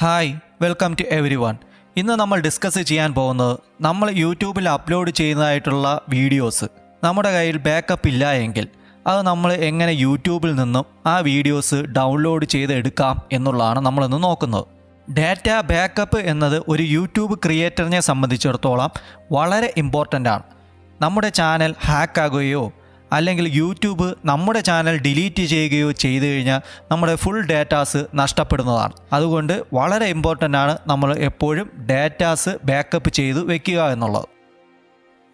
Hi welcome to everyone. ഇന്ന് നമ്മൾ discuss ചെയ്യാൻ പോകുന്നത് നമ്മൾ യൂട്യൂബിൽ അപ്ലോഡ് ചെയ്യുന്നതായിട്ടുള്ള വീഡിയോസ് നമ്മുടെ കയ്യിൽ ബാക്കപ്പ് ഇല്ല എങ്കിൽ അത് നമ്മൾ എങ്ങനെ യൂട്യൂബിൽ നിന്നും ആ വീഡിയോസ് ഡൗൺലോഡ് ചെയ്ത് എടുക്കാം എന്നുള്ളതാണ് നമ്മളിന്ന് നോക്കുന്നത്. ഡാറ്റ ബാക്കപ്പ് എന്നത് ഒരു യൂട്യൂബ് ക്രിയേറ്ററിനെ സംബന്ധിച്ചിടത്തോളം വളരെ ഇമ്പോർട്ടൻ്റ് ആണ്. നമ്മുടെ ചാനൽ ഹാക്കാകുകയോ അല്ലെങ്കിൽ യൂട്യൂബ് നമ്മുടെ ചാനൽ ഡിലീറ്റ് ചെയ്യുകയോ ചെയ്തു കഴിഞ്ഞാൽ നമ്മുടെ ഫുൾ ഡാറ്റാസ് നഷ്ടപ്പെടുന്നതാണ്. അതുകൊണ്ട് വളരെ ഇമ്പോർട്ടൻ്റ് ആണ് നമ്മൾ എപ്പോഴും ഡാറ്റാസ് ബാക്കപ്പ് ചെയ്ത് വെക്കുക എന്നുള്ളത്.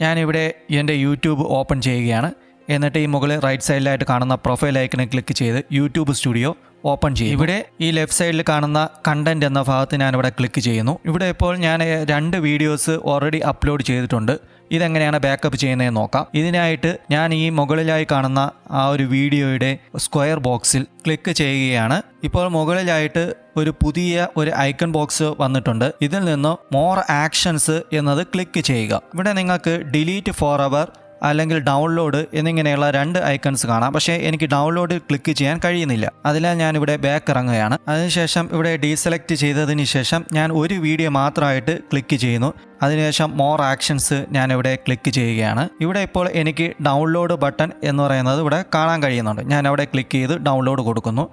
ഞാനിവിടെ എൻ്റെ യൂട്യൂബ് ഓപ്പൺ ചെയ്യുകയാണ്. എന്നിട്ട് ഈ മുകളിൽ റൈറ്റ് സൈഡിലായിട്ട് കാണുന്ന പ്രൊഫൈൽ ഐക്കണിൽ ക്ലിക്ക് ചെയ്ത് യൂട്യൂബ് സ്റ്റുഡിയോ ഓപ്പൺ ചെയ്യും. ഇവിടെ ഈ ലെഫ്റ്റ് സൈഡിൽ കാണുന്ന കണ്ടൻറ്റ് എന്ന ഭാഗത്ത് ഞാനിവിടെ ക്ലിക്ക് ചെയ്യുന്നു. ഇവിടെ ഇപ്പോൾ ഞാൻ 2 വീഡിയോസ് ഓൾറെഡി അപ്ലോഡ് ചെയ്തിട്ടുണ്ട്. ഇതെങ്ങനെയാണ് ബാക്കപ്പ് ചെയ്യുന്നതെന്ന് നോക്കാം. ഇതിനായിട്ട് ഞാൻ ഈ മുകളിലായി കാണുന്ന ആ ഒരു വീഡിയോയുടെ സ്ക്വയർ ബോക്സിൽ ക്ലിക്ക് ചെയ്യുകയാണ്. ഇപ്പോൾ മുകളിലായിട്ട് ഒരു പുതിയ ഐക്കൺ ബോക്സ് വന്നിട്ടുണ്ട്. ഇതിൽ നിന്ന് മോർ ആക്ഷൻസ് എന്നത് ക്ലിക്ക് ചെയ്യുക. ഇവിടെ നിങ്ങൾക്ക് ഡിലീറ്റ് ഫോർ എവർ അല്ലെങ്കിൽ ഡൗൺലോഡ് എന്നിങ്ങനെയുള്ള 2 ഐക്കൺസ് കാണാം. പക്ഷേ എനിക്ക് ഡൗൺലോഡ് ക്ലിക്ക് ചെയ്യാൻ കഴിയുന്നില്ല. അതിനാൽ ഞാനിവിടെ ബാക്ക് ഇറങ്ങുകയാണ്. അതിനുശേഷം ഇവിടെ ഡീസെലക്ട് ചെയ്തതിന് ശേഷം ഞാൻ ഒരു വീഡിയോ മാത്രമായിട്ട് ക്ലിക്ക് ചെയ്യുന്നു. അതിനുശേഷം മോർ ആക്ഷൻസ് ഞാനിവിടെ ക്ലിക്ക് ചെയ്യുകയാണ്. ഇവിടെ ഇപ്പോൾ എനിക്ക് ഡൗൺലോഡ് ബട്ടൺ എന്ന് പറയുന്നത് ഇവിടെ കാണാൻ കഴിയുന്നുണ്ട്. ഞാൻ അവിടെ ക്ലിക്ക് ചെയ്ത് ഡൗൺലോഡ് കൊടുക്കുന്നു.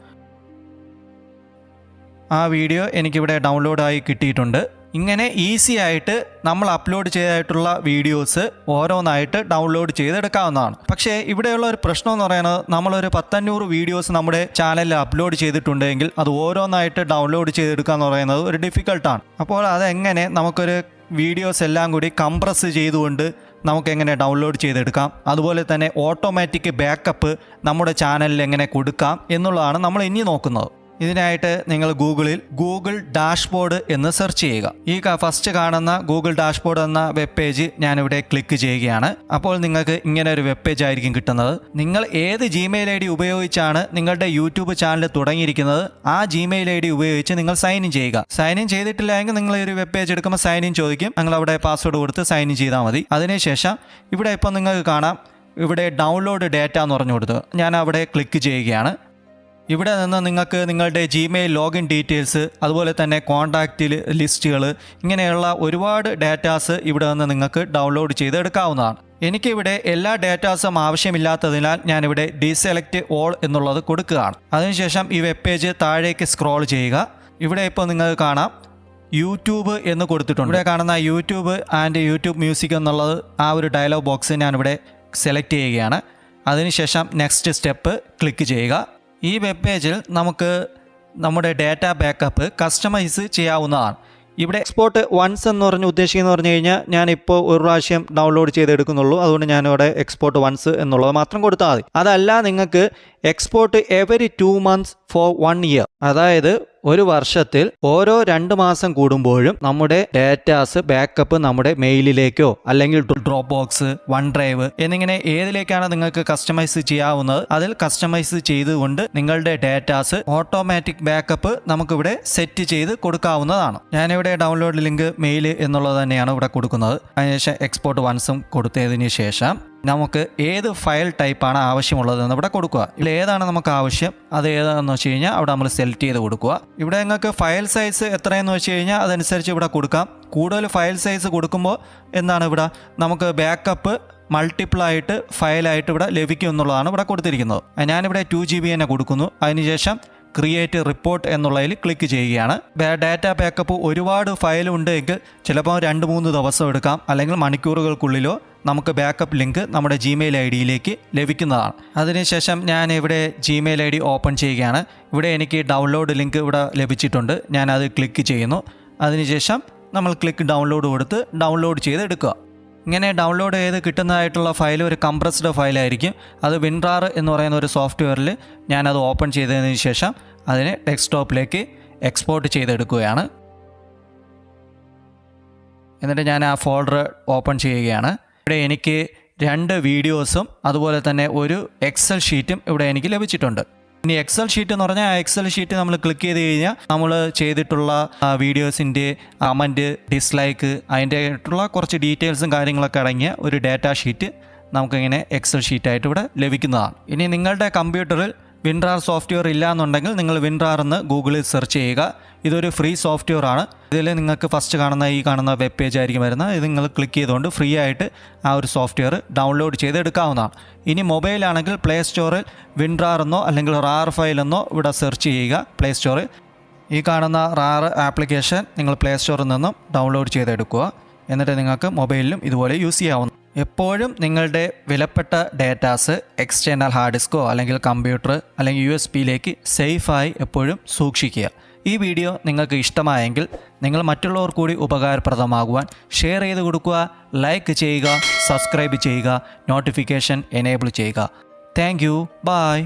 ആ വീഡിയോ എനിക്കിവിടെ ഡൗൺലോഡായി കിട്ടിയിട്ടുണ്ട്. ഇങ്ങനെ ഈസി ആയിട്ട് നമ്മൾ അപ്ലോഡ് ചെയ്തിട്ടുള്ള വീഡിയോസ് ഓരോന്നായിട്ട് ഡൗൺലോഡ് ചെയ്തെടുക്കാവുന്നതാണ്. പക്ഷേ ഇവിടെയുള്ള ഒരു പ്രശ്നം എന്ന് പറയുന്നത് നമ്മളൊരു 500 വീഡിയോസ് നമ്മുടെ ചാനലിൽ അപ്ലോഡ് ചെയ്തിട്ടുണ്ടെങ്കിൽ അത് ഓരോന്നായിട്ട് ഡൗൺലോഡ് ചെയ്തെടുക്കുക എന്ന് പറയുന്നത് ഒരു ഡിഫിക്കൽട്ടാണ്. അപ്പോൾ അതെങ്ങനെ നമുക്കൊരു വീഡിയോസ് എല്ലാം കൂടി കംപ്രസ് ചെയ്തുകൊണ്ട് നമുക്കെങ്ങനെ ഡൗൺലോഡ് ചെയ്തെടുക്കാം, അതുപോലെ തന്നെ ഓട്ടോമാറ്റിക് ബാക്കപ്പ് നമ്മുടെ ചാനലിൽ എങ്ങനെ കൊടുക്കാം എന്നുള്ളതാണ് നമ്മൾ ഇനി നോക്കുന്നത്. ഇതിനായിട്ട് നിങ്ങൾ ഗൂഗിൾ ഡാഷ്ബോർഡ് എന്ന് സെർച്ച് ചെയ്യുക. ഈ ഫസ്റ്റ് കാണുന്ന ഗൂഗിൾ ഡാഷ്ബോർഡ് എന്ന വെബ് പേജ് ഞാനിവിടെ ക്ലിക്ക് ചെയ്യുകയാണ്. അപ്പോൾ നിങ്ങൾക്ക് ഇങ്ങനെ ഒരു വെബ് പേജ് ആയിരിക്കും കിട്ടുന്നത്. നിങ്ങൾ ഏത് ജിമെയിൽ ID ഉപയോഗിച്ചാണ് നിങ്ങളുടെ യൂട്യൂബ് ചാനൽ തുടങ്ങിയിരിക്കുന്നത് ആ ജിമെയിൽ ID ഉപയോഗിച്ച് നിങ്ങൾ സൈൻ ഇൻ ചെയ്യുക. സൈൻ ഇൻ ചെയ്തിട്ടില്ലെങ്കിൽ നിങ്ങൾ ഒരു വെബ് പേജ് എടുക്കുമ്പോൾ സൈൻ ഇൻ ചോദിക്കും. നിങ്ങൾ അവിടെ പാസ്വേഡ് കൊടുത്ത് സൈൻ ഇൻ ചെയ്താൽ മതി. അതിനുശേഷം ഇവിടെ ഇപ്പോൾ നിങ്ങൾക്ക് കാണാം ഇവിടെ ഡൗൺലോഡ് ഡാറ്റ എന്ന് പറഞ്ഞു കൊടുത്തു. ഞാൻ അവിടെ ക്ലിക്ക് ചെയ്യുകയാണ്. ഇവിടെ നിന്ന് നിങ്ങൾക്ക് നിങ്ങളുടെ ജിമെയിൽ ലോഗിൻ ഡീറ്റെയിൽസ്, അതുപോലെ തന്നെ കോൺടാക്റ്റ് ലിസ്റ്റുകൾ, ഇങ്ങനെയുള്ള ഒരുപാട് ഡാറ്റാസ് ഇവിടെ നിന്ന് നിങ്ങൾക്ക് ഡൗൺലോഡ് ചെയ്ത് എടുക്കാവുന്നതാണ്. എനിക്കിവിടെ എല്ലാ ഡാറ്റാസും ആവശ്യമില്ലാത്തതിനാൽ ഞാനിവിടെ ഡീസെലക്ട് ഓൾ എന്നുള്ളത് കൊടുക്കുകയാണ്. അതിനുശേഷം ഈ വെബ് പേജ് താഴേക്ക് സ്ക്രോൾ ചെയ്യുക. ഇവിടെ ഇപ്പോൾ നിങ്ങൾക്ക് കാണാം യൂട്യൂബ് എന്ന് കൊടുത്തിട്ടുണ്ട്. ഇവിടെ കാണുന്ന യൂട്യൂബ് ആൻഡ് യൂട്യൂബ് മ്യൂസിക് എന്നുള്ളത് ആ ഒരു ഡയലോഗ് ബോക്സ് ഞാനിവിടെ സെലക്ട് ചെയ്യുകയാണ്. അതിനുശേഷം നെക്സ്റ്റ് സ്റ്റെപ്പ് ക്ലിക്ക് ചെയ്യുക. ഈ വെബ് പേജിൽ നമുക്ക് നമ്മുടെ ഡാറ്റ ബാക്കപ്പ് കസ്റ്റമൈസ് ചെയ്യാവുന്നതാണ്. ഇവിടെ എക്സ്പോർട്ട് വൺസ് എന്ന് പറഞ്ഞു കഴിഞ്ഞാൽ ഞാനിപ്പോൾ ഒരു പ്രാവശ്യം ഡൗൺലോഡ് ചെയ്തെടുക്കുന്നുള്ളൂ. അതുകൊണ്ട് ഞാനിവിടെ എക്സ്പോർട്ട് വൺസ് എന്നുള്ളത് മാത്രം കൊടുത്താൽ മതി. അതല്ല നിങ്ങൾക്ക് export every 2 months for 1 year, അതായത് ഒരു വർഷത്തിൽ ഓരോ 2 മാസം കൂടുമ്പോഴും നമ്മുടെ ഡാറ്റാസ് ബാക്കപ്പ് നമ്മുടെ മെയിലിലേക്കോ അല്ലെങ്കിൽ ഡ്രോപ്ബോക്സ്, OneDrive എന്നിങ്ങനെ ഏതിലേക്കാണ് നിങ്ങൾക്ക് കസ്റ്റമൈസ് ചെയ്യാവുന്നത് അതിൽ കസ്റ്റമൈസ് ചെയ്തുകൊണ്ട് നിങ്ങളുടെ ഡാറ്റാസ് ഓട്ടോമാറ്റിക് ബാക്കപ്പ് നമുക്കിവിടെ സെറ്റ് ചെയ്ത് കൊടുക്കാവുന്നതാണ്. ഞാനിവിടെ ഡൗൺലോഡ് ലിങ്ക് മെയിൽ എന്നുള്ളത് തന്നെയാണ് ഇവിടെ കൊടുക്കുന്നത്. അതിനുശേഷം എക്സ്പോർട്ട് വൺസും കൊടുത്തതിന് ശേഷം നമുക്ക് ഏത് ഫയൽ ടൈപ്പാണ് ആവശ്യമുള്ളതെന്ന് ഇവിടെ കൊടുക്കുക. ഇതിൽ ഏതാണ് നമുക്ക് ആവശ്യം അത് ഏതാണെന്ന് വെച്ച് കഴിഞ്ഞാൽ അവിടെ നമ്മൾ സെലക്ട് ചെയ്ത് കൊടുക്കുക. ഇവിടെ നിങ്ങൾക്ക് ഫയൽ സൈസ് എത്രയെന്ന് വെച്ച് കഴിഞ്ഞാൽ അതനുസരിച്ച് ഇവിടെ കൊടുക്കാം. കൂടുതൽ ഫയൽ സൈസ് കൊടുക്കുമ്പോൾ എന്താണ് ഇവിടെ നമുക്ക് ബാക്കപ്പ് മൾട്ടിപ്പിൾ ആയിട്ട് ഫയലായിട്ട് ഇവിടെ ലഭിക്കും എന്നുള്ളതാണ് ഇവിടെ കൊടുത്തിരിക്കുന്നത്. ഞാനിവിടെ 2 GB തന്നെ കൊടുക്കുന്നു. അതിനുശേഷം ക്രിയേറ്റ് റിപ്പോർട്ട് എന്നുള്ളതിൽ ക്ലിക്ക് ചെയ്യുകയാണ്. ഡാറ്റ ബാക്കപ്പ് ഒരുപാട് ഫയൽ ഉണ്ടെങ്കിൽ ചിലപ്പോൾ 2-3 ദിവസം എടുക്കാം, അല്ലെങ്കിൽ മണിക്കൂറുകൾക്കുള്ളിലോ നമുക്ക് ബാക്കപ്പ് ലിങ്ക് നമ്മുടെ ജിമെയിൽ IDയിലേക്ക് ലഭിക്കുന്നതാണ്. അതിനുശേഷം ഞാൻ ഇവിടെ ജിമെയിൽ ID ഓപ്പൺ ചെയ്യുകയാണ്. ഇവിടെ എനിക്ക് ഡൗൺലോഡ് ലിങ്ക് ഇവിടെ ലഭിച്ചിട്ടുണ്ട്. ഞാനത് ക്ലിക്ക് ചെയ്യുന്നു. അതിനുശേഷം നമ്മൾ ക്ലിക്ക് ഡൗൺലോഡ് കൊടുത്ത് ഡൗൺലോഡ് ചെയ്തെടുക്കുക. ഇങ്ങനെ ഡൗൺലോഡ് ചെയ്ത് കിട്ടുന്നതായിട്ടുള്ള ഫയൽ ഒരു കംപ്രസ്ഡ് ഫയലായിരിക്കും. അത് WinRAR എന്ന് പറയുന്ന ഒരു സോഫ്റ്റ്വെയറിൽ ഞാനത് ഓപ്പൺ ചെയ്തതിന് ശേഷം അതിനെ ഡെസ്ക്ടോപ്പിലേക്ക് എക്സ്പോർട്ട് ചെയ്തെടുക്കുകയാണ്. എന്നിട്ട് ഞാൻ ആ ഫോൾഡർ ഓപ്പൺ ചെയ്യുകയാണ്. ഇവിടെ എനിക്ക് 2 വീഡിയോസും അതുപോലെ തന്നെ ഒരു എക്സൽ ഷീറ്റും ഇവിടെ എനിക്ക് ലഭിച്ചിട്ടുണ്ട്. ഇനി എക്സൽ ഷീറ്റ് എന്ന് പറഞ്ഞാൽ ആ എക്സൽ ഷീറ്റ് നമ്മൾ ക്ലിക്ക് ചെയ്ത് കഴിഞ്ഞാൽ നമ്മൾ ചെയ്തിട്ടുള്ള വീഡിയോസിൻ്റെ കമൻറ്റ്, ഡിസ്ലൈക്ക്, അതിൻ്റെ ആയിട്ടുള്ള കുറച്ച് ഡീറ്റെയിൽസും കാര്യങ്ങളൊക്കെ അടങ്ങിയ ഒരു ഡാറ്റ ഷീറ്റ് നമുക്കിങ്ങനെ എക്സൽ ഷീറ്റായിട്ട് ഇവിടെ ലഭിക്കുന്നതാണ്. ഇനി നിങ്ങളുടെ കമ്പ്യൂട്ടറിൽ വിൻറാർ സോഫ്റ്റ്വെയർ ഇല്ല എന്നുണ്ടെങ്കിൽ നിങ്ങൾ വിൻറാർ എന്ന് ഗൂഗിളിൽ സെർച്ച് ചെയ്യുക. ഇതൊരു ഫ്രീ സോഫ്റ്റ്വെയർ ആണ്. ഇതിൽ നിങ്ങൾക്ക് ഫസ്റ്റ് കാണുന്ന വെബ് പേജ് ആയിരിക്കും വരുന്നത്. ഇത് നിങ്ങൾ ക്ലിക്ക് ചെയ്തുകൊണ്ട് ഫ്രീ ആയിട്ട് ആ ഒരു സോഫ്റ്റ്വെയർ ഡൗൺലോഡ് ചെയ്തെടുക്കാവുന്നതാണ്. ഇനി മൊബൈലാണെങ്കിൽ പ്ലേ സ്റ്റോറിൽ വിൻറാർ എന്നോ അല്ലെങ്കിൽ റാർ ഫയൽ എന്നോ ഇവിടെ സെർച്ച് ചെയ്യുക. പ്ലേ സ്റ്റോറിൽ ഈ കാണുന്ന റാർ ആപ്ലിക്കേഷൻ നിങ്ങൾ പ്ലേ സ്റ്റോറിൽ നിന്നും ഡൗൺലോഡ് ചെയ്തെടുക്കുക. എന്നിട്ട് നിങ്ങൾക്ക് മൊബൈലിലും ഇതുപോലെ യൂസ് ചെയ്യാവുന്നു. എപ്പോഴും നിങ്ങളുടെ വിലപ്പെട്ട ഡേറ്റാസ് എക്സ്റ്റേണൽ ഹാർഡ് ഡിസ്കോ അല്ലെങ്കിൽ കമ്പ്യൂട്ടർ അല്ലെങ്കിൽ USB സേഫായി എപ്പോഴും സൂക്ഷിക്കുക. ഈ വീഡിയോ നിങ്ങൾക്ക് ഇഷ്ടമായെങ്കിൽ നിങ്ങൾ മറ്റുള്ളവർ കൂടി ഉപകാരപ്രദമാകുവാൻ ഷെയർ ചെയ്ത് കൊടുക്കുക, ലൈക്ക് ചെയ്യുക, സബ്സ്ക്രൈബ് ചെയ്യുക, നോട്ടിഫിക്കേഷൻ എനേബിൾ ചെയ്യുക. Thank you. ബൈ.